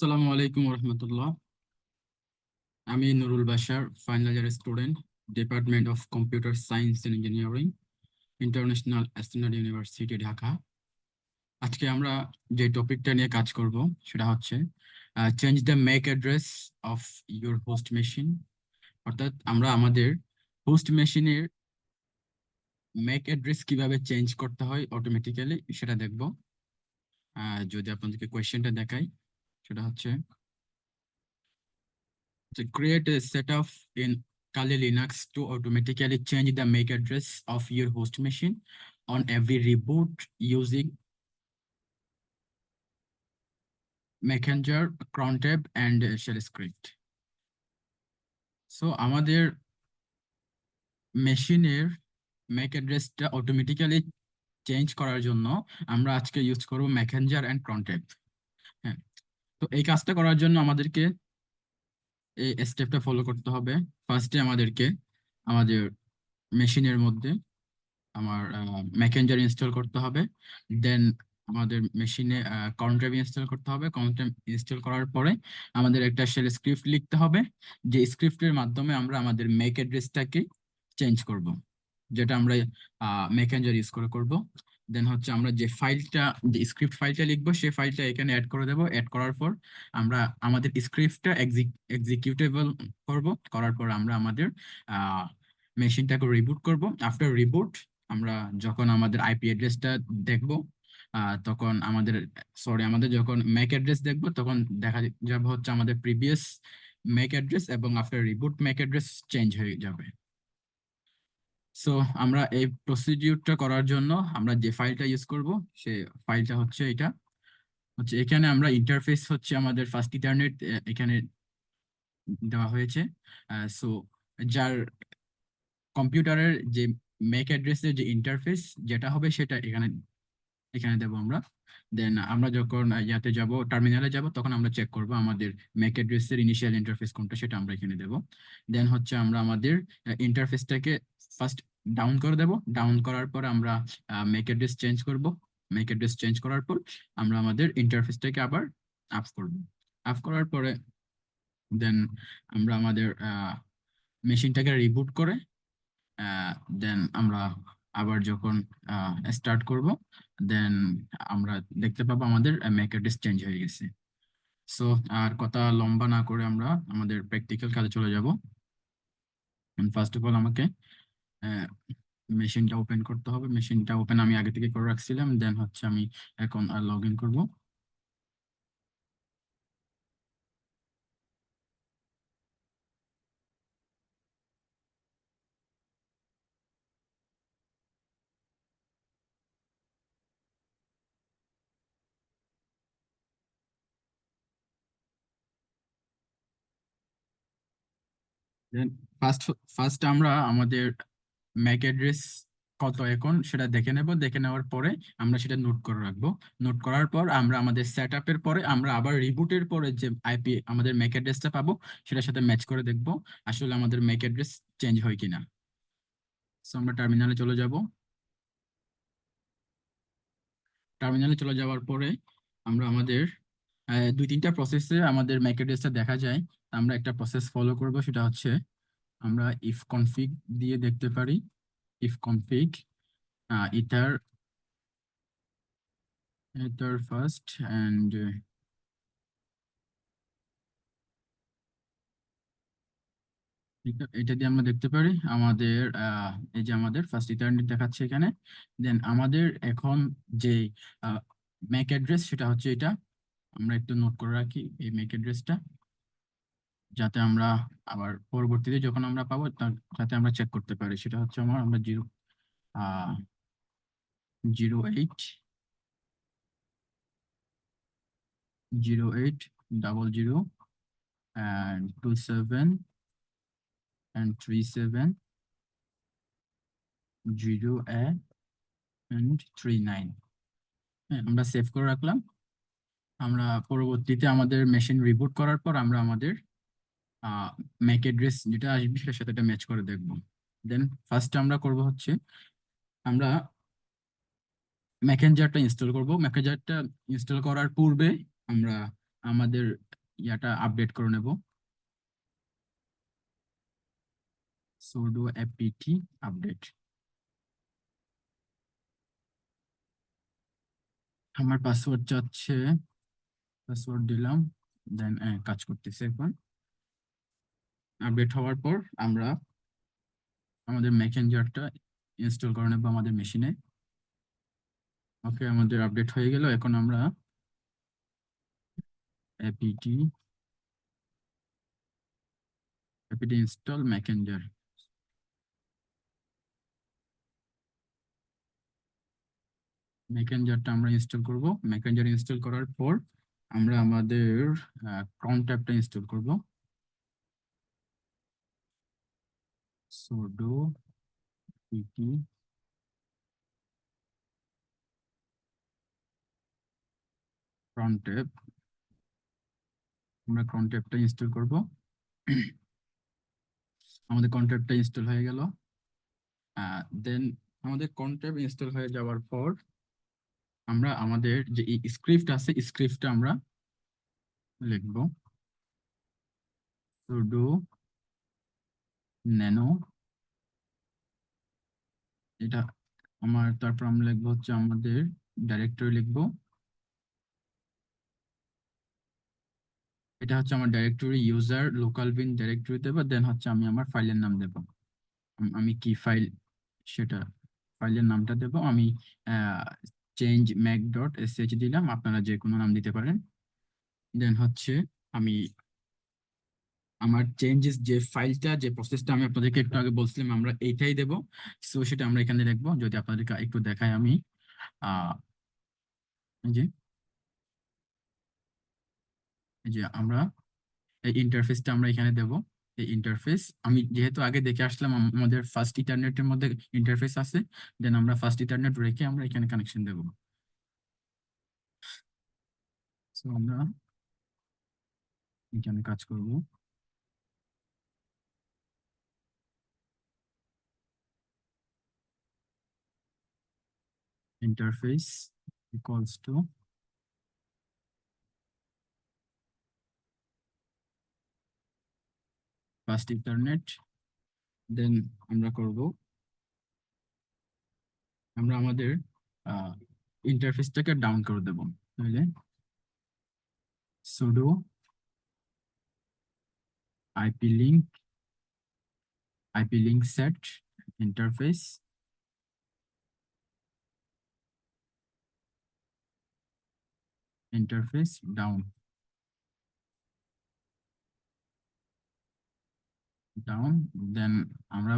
আসসালামু আলাইকুম রহমতুল্লাহ। আমি Nurul Bashar, final year student, department of computer science and engineering, international standard university, Dhaka. আজকে আমরা যে টপিকটা নিয়ে কাজ করব সেটা হচ্ছে change the MAC address of your host machine. অর্থাৎ আমরা আমাদের হোস্ট মেশিনের ম্যাক অ্যাড্রেস কিভাবে চেঞ্জ করতে হয় অটোমেটিক্যালি সেটা দেখব। যদি আপনাদেরকে কোয়েশ্চেনটা দেখাই, সেটা হচ্ছে to create a setup in Kali Linux to automatically change the MAC address of your host machine on every reboot using Messenger, crontab and shell script. So আমাদের মেশিনের ম্যাক অ্যাড্রেসটা অটোমেটিক্যালি চেঞ্জ করার জন্য আমরা আজকে ইউজ করব Messenger and crontab। হ্যাঁ, তো এই কাজটা করার জন্য আমাদেরকে এই স্টেপটা ফলো করতে হবে। ফার্স্টে আমাদেরকে আমাদের মেশিনের মধ্যে আমার মেসেঞ্জার ইনস্টল করতে হবে। দেন আমাদের মেশিনে কর্নট্যাব ইনস্টল করতে হবে। কর্নট্যাব ইনস্টল করার পরে আমাদের একটা শেল স্ক্রিপ্ট লিখতে হবে, যে স্ক্রিপ্টের মাধ্যমে আমরা আমাদের মেক অ্যাড্রেসটাকে চেঞ্জ করব, যেটা আমরা মেসেঞ্জার ইউজ করে করব। দেন হচ্ছে আমরা যে ফাইলটা, যে স্ক্রিপ্ট ফাইলটা লিখবো, সেই ফাইলটা এখানে অ্যাড করে দেবো। অ্যাড করার পর আমরা আমাদের স্ক্রিপ্টটা এক্সিকিউটেবল করব। করার পর আমরা আমাদের মেশিনটাকে রিবুট করব। আফটার রিবুট আমরা যখন আমাদের আইপি অ্যাড্রেসটা দেখব, তখন আমাদের যখন ম্যাক অ্যাড্রেস দেখব, তখন দেখা যাবে হচ্ছে আমাদের প্রিভিয়াস ম্যাক অ্যাড্রেস এবং after reboot Mac address change হয়ে যাবে। সো আমরা এই প্রসিডিউরটা করার জন্য আমরা যে ফাইলটা ইউজ করব, সে ফাইলটা হচ্ছে এটা। হচ্ছে এখানে আমরা ইন্টারফেস হচ্ছে আমাদের ফার্স্ট ইথারনেট এখানে দেওয়া হয়েছে। সো যার কম্পিউটারের যে ম্যাক অ্যাড্রেসের যে ইন্টারফেস যেটা হবে সেটা এখানে এখানে দেবো আমরা। দেন আমরা যখন ইয়াতে যাব, টার্মিনালে যাব, তখন আমরা চেক করব আমাদের ম্যাক অ্যাড্রেসের ইনিশিয়াল ইন্টারফেস কোনটা, সেটা আমরা এখানে দেব। দেন হচ্ছে আমরা আমাদের ইন্টারফেসটাকে ফার্স্ট ডাউন করে দেব। ডাউন করার পর আমরা ম্যাক অ্যাড্রেস চেঞ্জ করব। ম্যাক অ্যাড্রেস চেঞ্জ করার পর আমরা আমাদের ইন্টারফেসটাকে আবার আপ করব। আপ করার পরে দেন আমরা আমাদের মেশিনটাকে রিবুট করে দেন আমরা আবার যখন স্টার্ট করব, দেন আমরা দেখতে পাবো আমাদের ম্যাক অ্যাড্রেস চেঞ্জ হয়ে গেছে। সো আর কথা লম্বা না করে আমরা আমাদের প্র্যাকটিক্যাল কাজে চলে যাব। ফার্স্ট অফ অল আমাকে মেশিনটা ওপেন করতে হবে। মেশিনটা ওপেন আমি আগে থেকে করে রাখছিলাম। দেন হচ্ছে আমি এখন লগ ইন করবো। দেন ফার্স্ট ফার্স্ট আমরা আমাদের ম্যাক অ্যাড্রেস কত এখন সেটা দেখে নেব। দেখে নেওয়ার পরে আমরা সেটা নোট করে রাখবো। নোট করার পর আমরা আমাদের সেট আপের পরে আমরা আবার রিবুটের পরে যে আইপি আমাদের ম্যাক অ্যাড্রেসটা পাবো, সেটার সাথে ম্যাচ করে দেখব আসলে আমাদের ম্যাক অ্যাড্রেস চেঞ্জ হয় কিনা। সো আমরা টার্মিনালে চলে যাব। টার্মিনালে চলে যাওয়ার পরে আমরা আমাদের দুই তিনটা প্রসেসে আমাদের ম্যাক অ্যাড্রেসটা দেখা যায়। আমরা একটা প্রসেস ফলো করব, সেটা হচ্ছে আমরা ইফ কনফিগ দিয়ে দেখতে পারি। If config ether ether first and এটা দিয়ে আমরা দেখতে পারি আমাদের এই যে আমাদের ফার্স্ট ইথারনেট দেখাচ্ছে এখানে। দেন আমাদের এখন যে ম্যাক অ্যাড্রেস সেটা হচ্ছে এটা। আমরা একটু নোট করে রাখি এই ম্যাক অ্যাড্রেসটা, যাতে আমরা আবার পরবর্তীতে যখন আমরা পাবো যাতে আমরা চেক করতে পারি। সেটা হচ্ছে আমরা 08 and 27 and 37 0 and 39। হ্যাঁ, আমরা সেভ করে রাখলাম। আমরা পরবর্তীতে আমাদের মেশিন রিবুট করার পর আমরা আমাদের ম্যাক অ্যাড্রেস যেটা আসবে সেটার সাথে এটা ম্যাচ করে দেখব। দেন ফার্স্ট আমরা করব হচ্ছে আমরা মেসেঞ্জারটা ইনস্টল করব। মেসেঞ্জারটা ইনস্টল করার পূর্বে আমরা আমাদের ইয়াটা আপডেট করে নেব। sudo apt update. আমার পাসওয়ার্ড চাচ্ছে, পাসওয়ার্ড দিলাম, দেন কাজ করতেছে এখন। আপডেট হওয়ার পর আমরা আমাদের মেসেঞ্জারটা ইনস্টল করে নেবো আমাদের মেশিনে। ওকে, আমাদের আপডেট হয়ে গেল। এখন আমরা apt ইনস্টল মেসেঞ্জার, মেসেঞ্জারটা আমরা ইনস্টল করব। মেসেঞ্জার ইনস্টল করার পর আমরা আমাদের ক্রন ট্যাবটা ইনস্টল করব। sudo apt ক্রন ট্যাব, আমরা ক্রন ট্যাবটা ইনস্টল করব। আমাদের ক্রন ট্যাবটা ইনস্টল হয়ে গেল। দেন আমাদের ক্রন ট্যাব ইনস্টল হয়ে যাওয়ার পর আমরা আমাদের যে স্ক্রিপ্ট আছে, স্ক্রিপ্টটা আমরা লিখব। sudo nano, এটা তারপর আমরা লিখবো হচ্ছে আমাদের ডাইরেক্টরি লিখবো। এটা হচ্ছে আমার ডাইরেক্টরি, ইউজার লোকাল বিন ডাইরেক্টরি দেবো। দেন হচ্ছে আমি আমার ফাইলের নাম দেবো। আমি কি ফাইল, সেটা ফাইলের নামটা দেবো আমি। চেঞ্জ ম্যাক ডট sh দিলাম, আপনারা যে কোনো নাম দিতে পারেন। দেন হচ্ছে আমি আমার চেঞ্জেস যে ফাইলটা, যে প্রসেসটা আমি আপনাদেরকে একটু আগে বলছিলাম আমরা এইটাই দেবো। সো সেটা আমরা এখানে লিখবো। যদি আপনাদেরকে একটু দেখাই আমি, আহ এই যে এই যে আমরা এই ইন্টারফেসটা আমরা এখানে দেব। এই ইন্টারফেস আমি যেহেতু আগে দেখে আসলাম আমাদের ফার্স্ট ইথারনেটের মধ্যে ইন্টারফেস আছে, দেন আমরা ফার্স্ট ইথারনেট রেখে আমরা এখানে কানেকশন দেব। সো আমরা এখানে কাজ করব। Interface equals to first Ethernet. Then আমরা করব, আমরা আমাদের ইন্টারফেসটাকে ডাউন করে দেব। তাহলে sudo ip link set interface down। দেন আমরা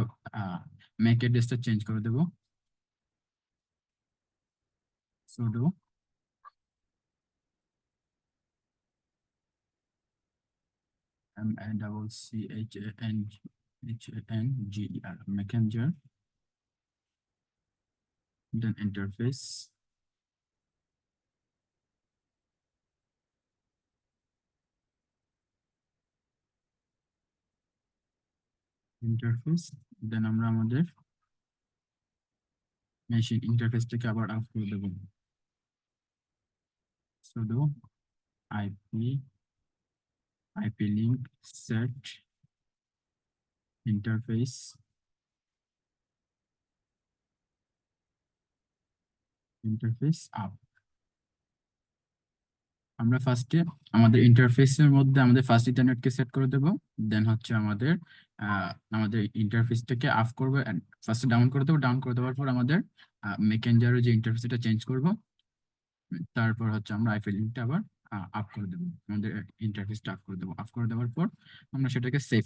ম্যাক অ্যাড্রেসটা চেঞ্জ করে দেব। sudo messenger, then interface, দেন আমরা আমাদের মেশিন ইন্টারফেসটাকে আবার অফ করে দেব। sudo ip link set interface up। আমরা ফার্স্টে আমাদের ইন্টারফেসের মধ্যে আমাদের ফার্স্ট ইন্টারনেটকে সেট করে দেব। দেন হচ্ছে আমাদের ইন্টারফেসটাকে অফ করবো, ফার্স্টে ডাউন করে দেবো। ডাউন করে দেওয়ার পর আমাদের মেসেঞ্জারের যে ইন্টারফেসটা চেঞ্জ করব। তারপর হচ্ছে আমরা আইপি লিঙ্কটা আবার আপ করে দেবো, আমাদের ইন্টারফেসটা আপ করে দেবো। আপ করে দেওয়ার পর আমরা সেটাকে সেভ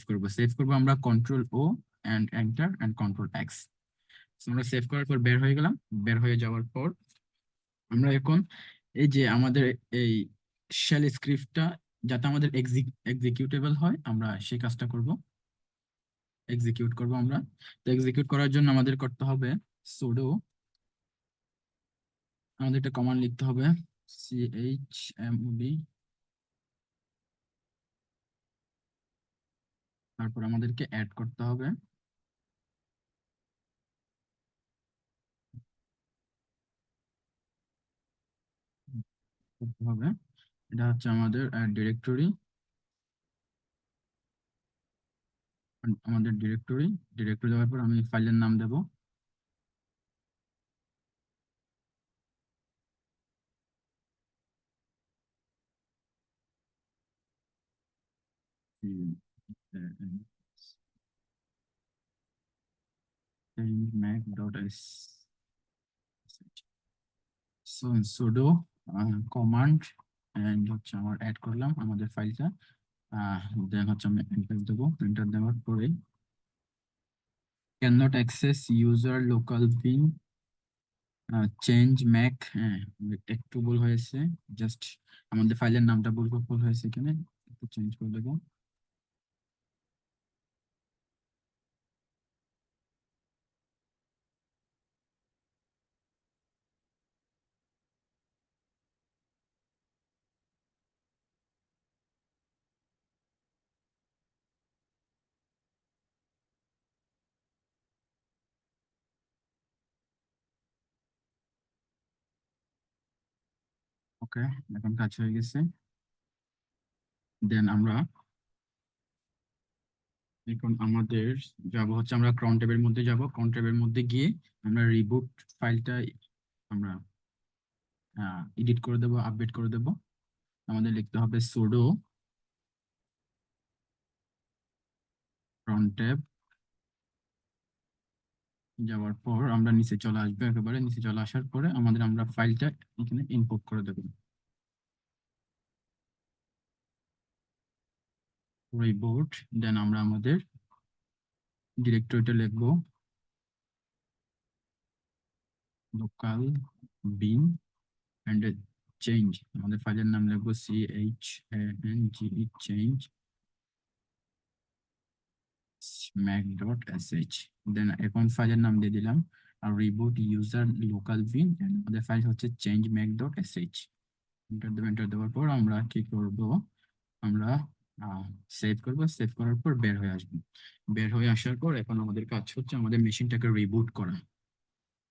করবো আমরা control O and enter and control X. আমরা সেভ করার পর বের হয়ে গেলাম। বের হয়ে যাওয়ার পর আমরা এখন এই যে আমাদের এই শেল স্ক্রিপ্টটা যাতে আমাদের এক্সিকিউটেবল হয়, আমরা সেই কাজটা করব। এক্সিকিউট করব আমরা। তো এক্সিকিউট করার জন্য আমাদের করতে হবে sudo, আমাদের একটা কমান্ড লিখতে হবে chmod। তারপর আমাদেরকে অ্যাড করতে হবে, করতে হবে এটা হচ্ছে আমাদের ডিরেক্টরি, ডিরেক্টরি দেওয়ার পর আমি ফাইলের নাম দেব। mac.sh, sudo command and হচ্ছে আমার অ্যাড করলাম আমাদের ফাইলটা। দেন হচ্ছে আমি এন্টার দেবো। এন্টার দেওয়ার পরে can not access user local bin change Mac. হ্যাঁ, একটু ভুল হয়েছে, জাস্ট আমাদের ফাইলের নামটা ভুল হয়েছে, এখানে একটু চেঞ্জ করে দেবো। ওকে, এখন কাজ হয়ে গেছে। দেন আমরা এখন আমাদের যাব হচ্ছে, আমরা ক্রন ট্যাবের মধ্যে যাব। ক্রন ট্যাবের মধ্যে গিয়ে আমরা রিবুট ফাইলটা আমরা এডিট করে দেবো, আপডেট করে দেবো। আমাদের লিখতে হবে sudo cron tab। যাওয়ার পর আমরা নিচে চলে আসবো, একেবারে নিচে চলে আসার পরে আমরা ফাইলটা এখানে ইম্পোর্ট করে দেবো। রিবুট, দেন আমরা আমাদের ডিরেক্টরিটা লিখবো লোকাল বিন এন্ড চেঞ্জ। আমাদের ফাইলের নাম লিখবো change mac.sh। দেন এখন ফাইলের নাম দিয়ে দিলাম আর রিবুট ইউজার লোকাল বিন, আমাদের ফাইল হচ্ছে চেঞ্জ mac.sh। এন্টার দেবো। এন্টার দেওয়ার পর আমরা কি করব, আমরা সেভ করব। সেভ করার পর বের হয়ে আসবো। বের হয়ে আসার পর এখন আমাদের কাজ হচ্ছে আমাদের মেশিনটাকে রিবুট করা।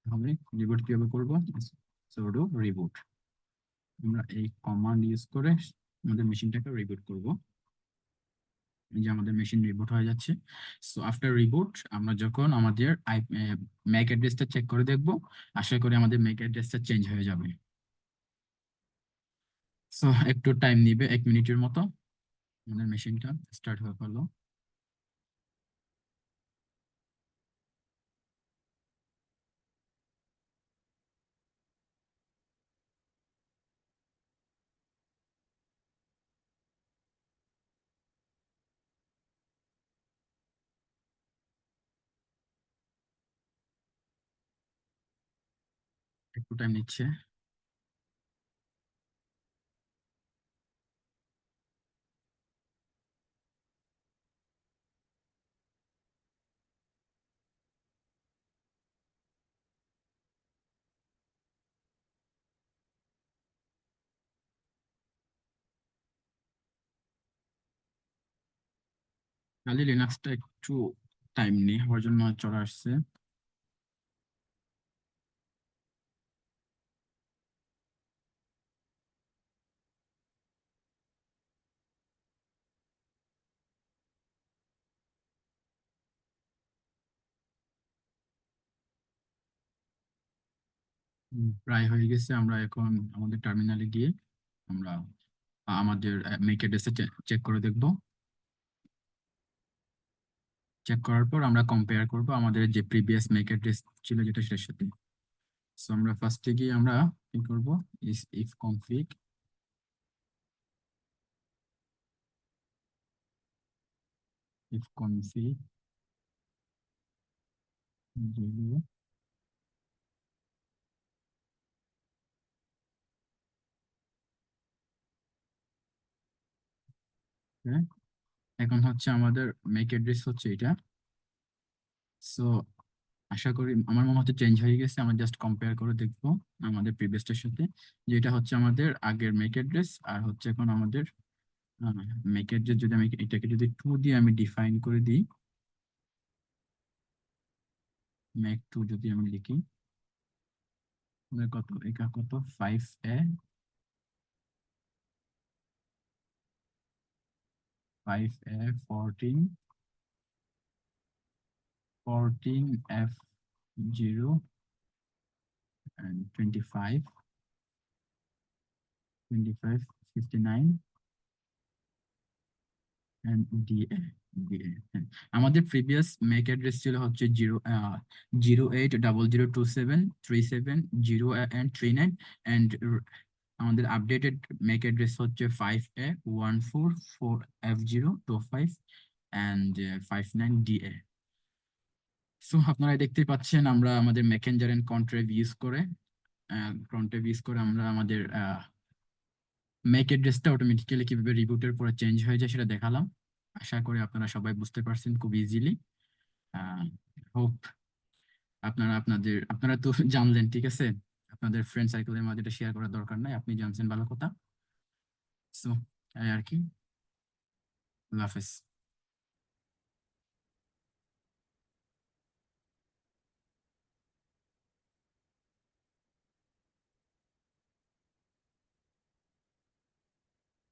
তাহলে রিবুট কিভাবে করব, sudo reboot। আমরা এই কমান্ড ইউজ করে আমাদের মেশিনটাকে রিবুট করব। এই যে আমাদের মেশিন রিবুট হয়ে যাচ্ছে। সো আফটার রিবুট আমরা যখন আমাদের ম্যাক অ্যাড্রেসটা চেক করে দেখব, আশা করি আমাদের ম্যাক অ্যাড্রেসটা চেঞ্জ হয়ে যাবে। সো একটু টাইম নিবে, 1 মিনিটের মতো। আমাদের মেশিনটা স্টার্ট হয়ে গেল। একটু টাইম নিচ্ছে। খালি লিনাক্সটা একটু টাইম নেই হওয়ার জন্য চলে আসছে। প্রায় হয়ে গেছে। আমরা এখন আমাদের টার্মিনালে গিয়ে আমরা আমাদের মেক অ্যাড্রেসে চেক করে দেখব। চেক করার পর আমরা কম্পেয়ার করব আমাদের যে প্রিভিয়াস মেক অ্যাড্রেস ছিল যেটা, সেটার সাথে। সো আমরা ফার্স্টে গিয়ে আমরা কি করব, ইফ কনফিগ ইফ কনফিগ এখন হচ্ছে আমাদের মেক অ্যাড্রেস হচ্ছে এটা। সো আশা করি, আমার মনে হচ্ছে চেঞ্জ হয়ে গেছে। আমরা জাস্ট কম্পেয়ার করে দেখবো আমাদের প্রিভিয়াসটার সাথে, যেটা হচ্ছে আমাদের আগের মেক অ্যাড্রেস আর হচ্ছে এখন আমাদের মেক অ্যাড্রেস। যদি আমি এটাকে যদি 2 দিয়ে আমি ডিফাইন করে দিই, mac2 যদি আমি লিখি, কত এটা, কত 5a 5A 14F0 and 25 59 and DA হ্যাঁ। আমাদের প্রিভিয়াস ম্যাক অ্যাড্রেস ছিল হচ্ছে 080002737 and আমাদের আপডেটেড ম্যাক অ্যাড্রেস হচ্ছে 5A144F025 and 59DA। সো আপনারা দেখতেই পাচ্ছেন আমরা আমাদের মেসেঞ্জার এন্ড কন্ট্রেভ ইউজ করে আমরা আমাদের ম্যাক অ্যাড্রেসটা অটোমেটিক্যালি কিভাবে রিবুটের পরে চেঞ্জ হয়ে যায় সেটা দেখালাম। আশা করি আপনারা সবাই বুঝতে পারছেন খুব ইজিলি। হোপ আপনারা তো জানলেন, ঠিক আছে। আপনাদের ফ্রেন্ড সার্কেলের মাঝে এটা শেয়ার করার দরকার নাই, আপনি জানছেন ভালো কথা। সো আর কি, আল্লাহ হাফেজ।